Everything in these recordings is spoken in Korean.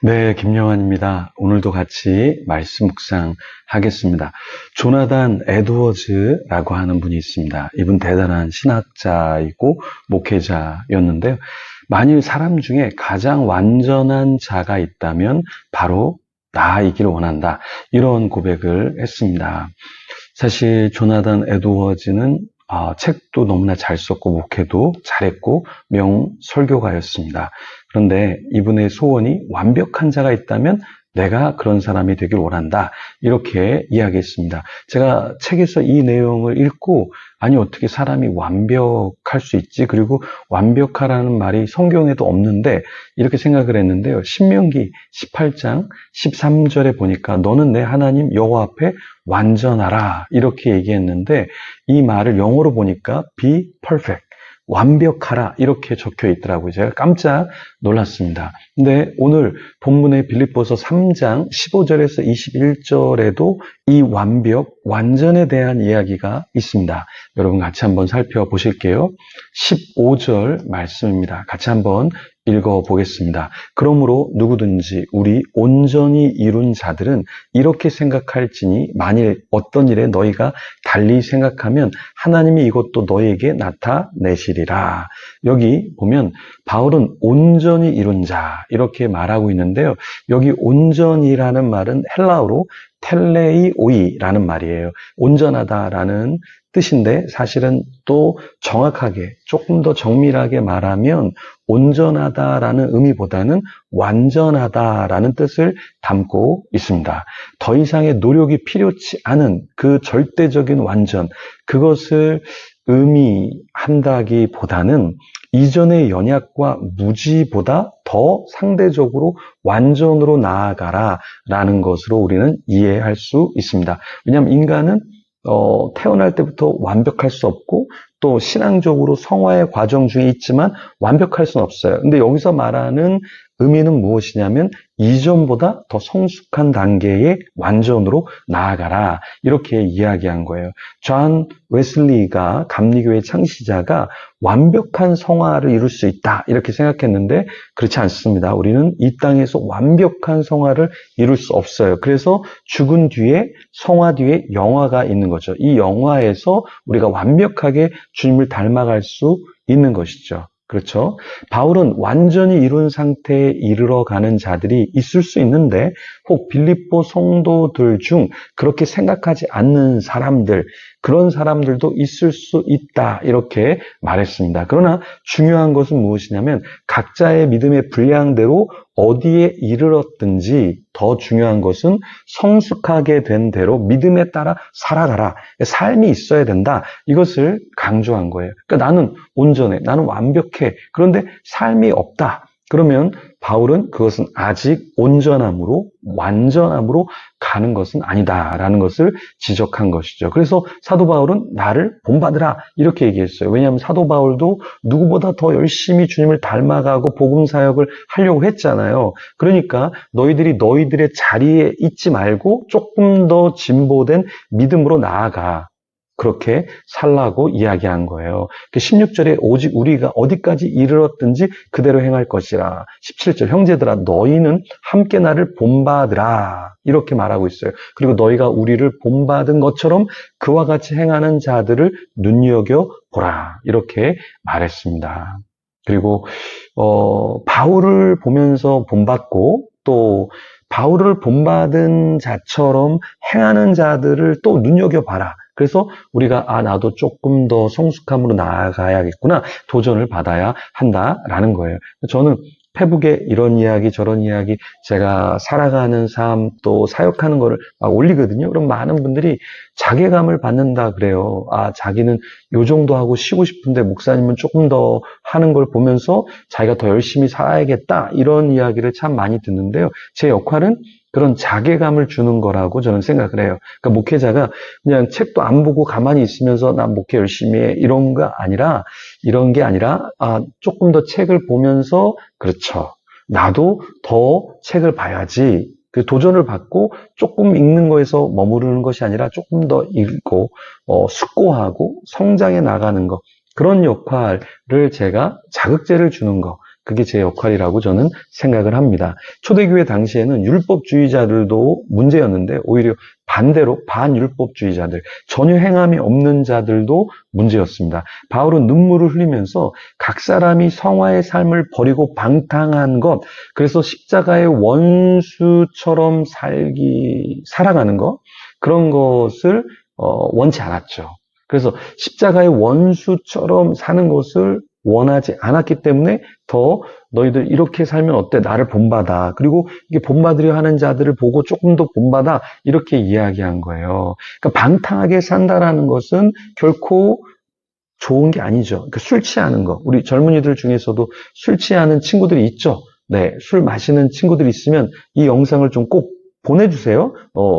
네, 김영환입니다. 오늘도 같이 말씀 묵상하겠습니다. 조나단 에드워즈라고 하는 분이 있습니다. 이분 대단한 신학자이고 목회자였는데요. 만일 사람 중에 가장 완전한 자가 있다면 바로 나이기를 원한다. 이런 고백을 했습니다. 사실 조나단 에드워즈는 책도 너무나 잘 썼고 목회도 잘했고 명설교가였습니다. 그런데 이분의 소원이 완벽한 자가 있다면 내가 그런 사람이 되길 원한다. 이렇게 이야기했습니다. 제가 책에서 이 내용을 읽고 아니 어떻게 사람이 완벽할 수 있지? 그리고 완벽하라는 말이 성경에도 없는데 이렇게 생각을 했는데요. 신명기 18장 13절에 보니까 너는 내 하나님 여호와 앞에 완전하라 이렇게 얘기했는데 이 말을 영어로 보니까 be perfect 완벽하라 이렇게 적혀 있더라고요. 제가 깜짝 놀랐습니다. 근데 오늘 본문의 빌립보서 3장 15절에서 21절에도 이 완벽, 완전에 대한 이야기가 있습니다. 여러분 같이 한번 살펴보실게요. 15절 말씀입니다. 같이 한번 읽어보겠습니다. 그러므로 누구든지 우리 온전히 이룬 자들은 이렇게 생각할지니 만일 어떤 일에 너희가 달리 생각하면 하나님이 이것도 너희에게 나타내시리라. 여기 보면 바울은 온전히 이룬 자 이렇게 말하고 있는데요. 여기 온전이라는 말은 헬라어로 텔레이오이라는 말이에요. 온전하다라는 뜻인데 사실은 또 정확하게 조금 더 정밀하게 말하면 온전하다라는 의미보다는 완전하다라는 뜻을 담고 있습니다. 더 이상의 노력이 필요치 않은 그 절대적인 완전, 그것을 의미한다기보다는 이전의 연약과 무지보다 더 상대적으로 완전으로 나아가라 라는 것으로 우리는 이해할 수 있습니다. 왜냐하면 인간은 태어날 때부터 완벽할 수 없고 또 신앙적으로 성화의 과정 중에 있지만 완벽할 수는 없어요. 근데 여기서 말하는 의미는 무엇이냐면 이전보다 더 성숙한 단계의 완전으로 나아가라 이렇게 이야기한 거예요. 존 웨슬리가 감리교의 창시자가 완벽한 성화를 이룰 수 있다 이렇게 생각했는데 그렇지 않습니다. 우리는 이 땅에서 완벽한 성화를 이룰 수 없어요. 그래서 죽은 뒤에 성화 뒤에 영화가 있는 거죠. 이 영화에서 우리가 완벽하게 주님을 닮아갈 수 있는 것이죠. 그렇죠? 바울은 완전히 이룬 상태에 이르러 가는 자들이 있을 수 있는데 혹 빌립보 성도들 중 그렇게 생각하지 않는 사람들, 그런 사람들도 있을 수 있다 이렇게 말했습니다. 그러나 중요한 것은 무엇이냐면 각자의 믿음의 분량대로 어디에 이르렀든지 더 중요한 것은 성숙하게 된 대로 믿음에 따라 살아가라. 삶이 있어야 된다. 이것을 강조한 거예요. 그러니까 나는 온전해. 나는 완벽해. 그런데 삶이 없다. 그러면 바울은 그것은 아직 온전함으로 완전함으로 가는 것은 아니다라는 것을 지적한 것이죠. 그래서 사도 바울은 나를 본받으라 이렇게 얘기했어요. 왜냐하면 사도 바울도 누구보다 더 열심히 주님을 닮아가고 복음 사역을 하려고 했잖아요. 그러니까 너희들이 너희들의 자리에 있지 말고 조금 더 진보된 믿음으로 나아가. 그렇게 살라고 이야기한 거예요. 16절에 오직 우리가 어디까지 이르렀든지 그대로 행할 것이라. 17절 형제들아 너희는 함께 나를 본받으라. 이렇게 말하고 있어요. 그리고 너희가 우리를 본받은 것처럼 그와 같이 행하는 자들을 눈여겨보라. 이렇게 말했습니다. 그리고 바울을 보면서 본받고 또 바울을 본받은 자처럼 행하는 자들을 또 눈여겨봐라. 그래서 우리가 나도 조금 더 성숙함으로 나아가야겠구나. 도전을 받아야 한다라는 거예요. 저는 페북에 이런 이야기 저런 이야기 제가 살아가는 삶 또 사역하는 거를 막 올리거든요. 그럼 많은 분들이 자괴감을 받는다 그래요. 자기는 요 정도 하고 쉬고 싶은데 목사님은 조금 더 하는 걸 보면서 자기가 더 열심히 살아야겠다. 이런 이야기를 참 많이 듣는데요. 제 역할은 그런 자괴감을 주는 거라고 저는 생각을 해요. 그러니까 목회자가 그냥 책도 안 보고 가만히 있으면서 나 목회 열심히 해 이런 게 아니라 조금 더 책을 보면서 그렇죠. 나도 더 책을 봐야지. 그 도전을 받고 조금 읽는 거에서 머무르는 것이 아니라 조금 더 읽고 숙고하고 성장해 나가는 것. 그런 역할을 제가 자극제를 주는 거. 그게 제 역할이라고 저는 생각을 합니다. 초대교회 당시에는 율법주의자들도 문제였는데 오히려 반대로 반율법주의자들, 전혀 행함이 없는 자들도 문제였습니다. 바울은 눈물을 흘리면서 각 사람이 성화의 삶을 버리고 방탕한 것, 그래서 십자가의 원수처럼 살아가는 것, 그런 것을 원치 않았죠. 그래서 십자가의 원수처럼 사는 것을 원하지 않았기 때문에 더 너희들 이렇게 살면 어때? 나를 본받아. 그리고 이게 본받으려 하는 자들을 보고 조금 더 본받아. 이렇게 이야기한 거예요. 그러니까 방탕하게 산다라는 것은 결코 좋은 게 아니죠. 그러니까 술 취하는 거. 우리 젊은이들 중에서도 술 취하는 친구들이 있죠. 네, 술 마시는 친구들이 있으면 이 영상을 좀 꼭 보내주세요.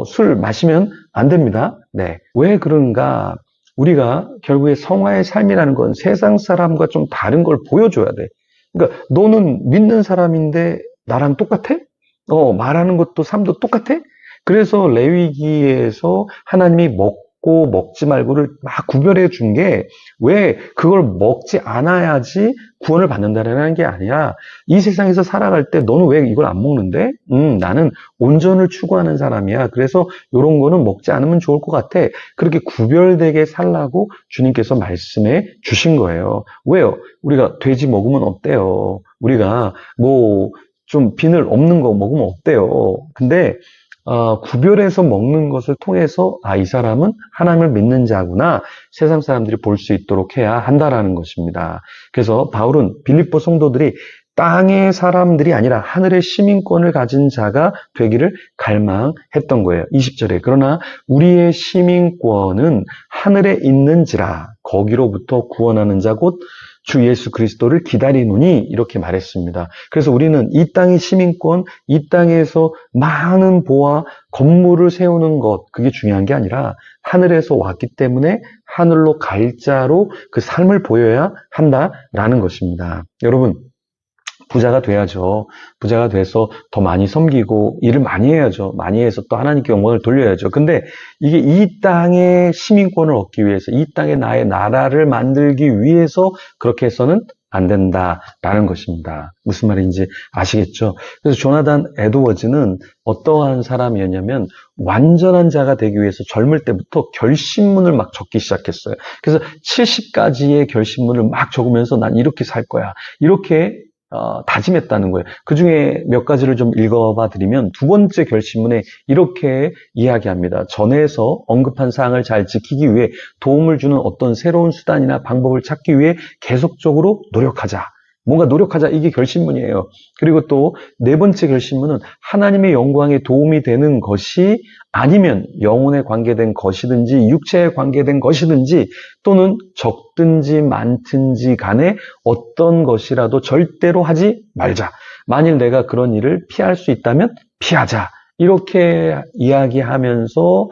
술 마시면 안 됩니다. 네, 왜 그런가? 우리가 결국에 성화의 삶이라는 건 세상 사람과 좀 다른 걸 보여줘야 돼. 그러니까 너는 믿는 사람인데 나랑 똑같아? 말하는 것도 삶도 똑같아? 그래서 레위기에서 하나님이 먹고 먹지 말고를 막 구별해 준 게 왜 그걸 먹지 않아야지 구원을 받는다라는 게 아니라 이 세상에서 살아갈 때 너는 왜 이걸 안 먹는데? 나는 온전을 추구하는 사람이야. 그래서 이런 거는 먹지 않으면 좋을 것 같아. 그렇게 구별되게 살라고 주님께서 말씀해 주신 거예요. 왜요? 우리가 돼지 먹으면 어때요? 우리가 뭐 좀 비늘 없는 거 먹으면 어때요? 근데 구별해서 먹는 것을 통해서 이 사람은 하나님을 믿는 자구나 세상 사람들이 볼 수 있도록 해야 한다라는 것입니다. 그래서 바울은 빌립보 성도들이 땅의 사람들이 아니라 하늘의 시민권을 가진 자가 되기를 갈망했던 거예요. 20절에 그러나 우리의 시민권은 하늘에 있는지라 거기로부터 구원하는 자 곧 주 예수 그리스도를 기다리노니 이렇게 말했습니다. 그래서 우리는 이 땅의 시민권, 이 땅에서 많은 보화, 건물을 세우는 것, 그게 중요한 게 아니라 하늘에서 왔기 때문에 하늘로 갈 자로 그 삶을 보여야 한다라는 것입니다. 여러분, 부자가 돼야죠. 부자가 돼서 더 많이 섬기고 일을 많이 해야죠. 많이 해서 또 하나님께 영광을 돌려야죠. 근데 이게 이 땅의 시민권을 얻기 위해서, 이 땅에 나의 나라를 만들기 위해서 그렇게 해서는 안 된다라는 것입니다. 무슨 말인지 아시겠죠? 그래서 조나단 에드워즈는 어떠한 사람이었냐면 완전한 자가 되기 위해서 젊을 때부터 결심문을 막 적기 시작했어요. 그래서 70가지의 결심문을 막 적으면서 난 이렇게 살 거야. 이렇게 다짐했다는 거예요. 그 중에 몇 가지를 좀 읽어봐 드리면 두 번째 결심문에 이렇게 이야기합니다. 전에서 언급한 사항을 잘 지키기 위해 도움을 주는 어떤 새로운 수단이나 방법을 찾기 위해 계속적으로 노력하자. 뭔가 노력하자. 이게 결심문이에요. 그리고 또 네 번째 결심문은 하나님의 영광에 도움이 되는 것이 아니면 영혼에 관계된 것이든지 육체에 관계된 것이든지 또는 적든지 많든지 간에 어떤 것이라도 절대로 하지 말자. 만일 내가 그런 일을 피할 수 있다면 피하자. 이렇게 이야기하면서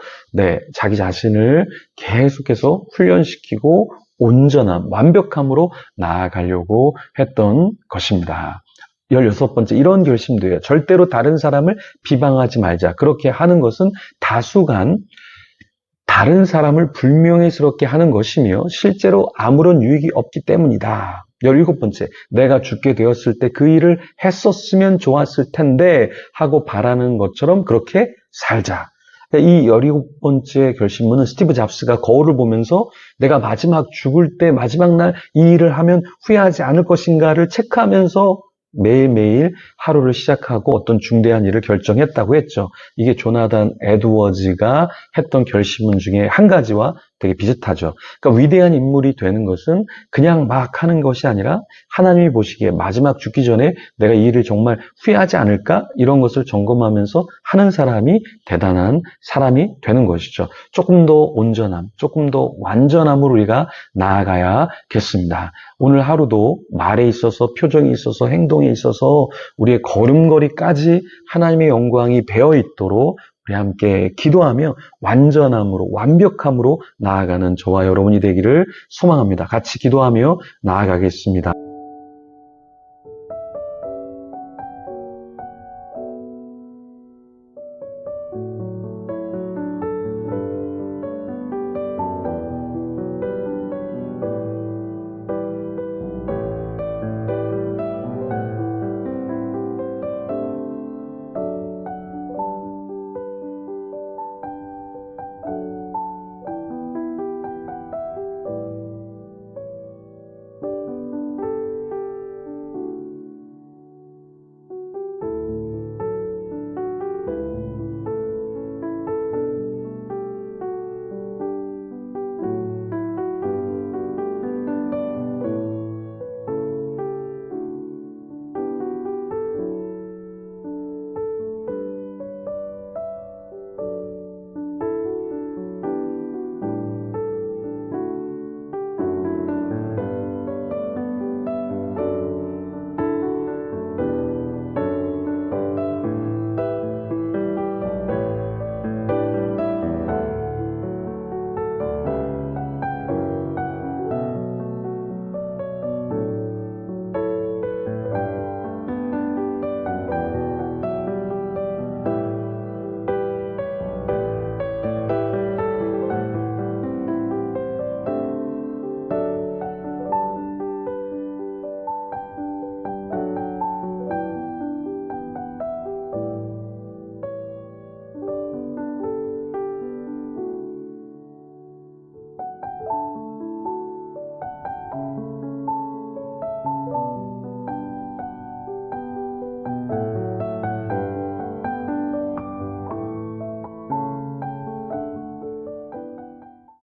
자기 자신을 계속해서 훈련시키고 온전함, 완벽함으로 나아가려고 했던 것입니다. 16번째, 이런 결심도 해요. 절대로 다른 사람을 비방하지 말자. 그렇게 하는 것은 다수간 다른 사람을 불명예스럽게 하는 것이며 실제로 아무런 유익이 없기 때문이다. 17번째, 내가 죽게 되었을 때 그 일을 했었으면 좋았을 텐데 하고 바라는 것처럼 그렇게 살자. 이 17번째 결심문은 스티브 잡스가 거울을 보면서 내가 마지막 죽을 때 마지막 날 이 일을 하면 후회하지 않을 것인가를 체크하면서 매일매일 하루를 시작하고 어떤 중대한 일을 결정했다고 했죠. 이게 조나단 에드워즈가 했던 결심문 중에 한 가지와 되게 비슷하죠. 그러니까 위대한 인물이 되는 것은 그냥 막 하는 것이 아니라 하나님이 보시기에 마지막 죽기 전에 내가 이 일을 정말 후회하지 않을까? 이런 것을 점검하면서 하는 사람이 대단한 사람이 되는 것이죠. 조금 더 온전함, 조금 더 완전함으로 우리가 나아가야겠습니다. 오늘 하루도 말에 있어서, 표정에 있어서, 행동에 있어서 우리의 걸음걸이까지 하나님의 영광이 배어 있도록 우리 함께 기도하며 완전함으로, 완벽함으로 나아가는 저와 여러분이 되기를 소망합니다. 같이 기도하며 나아가겠습니다.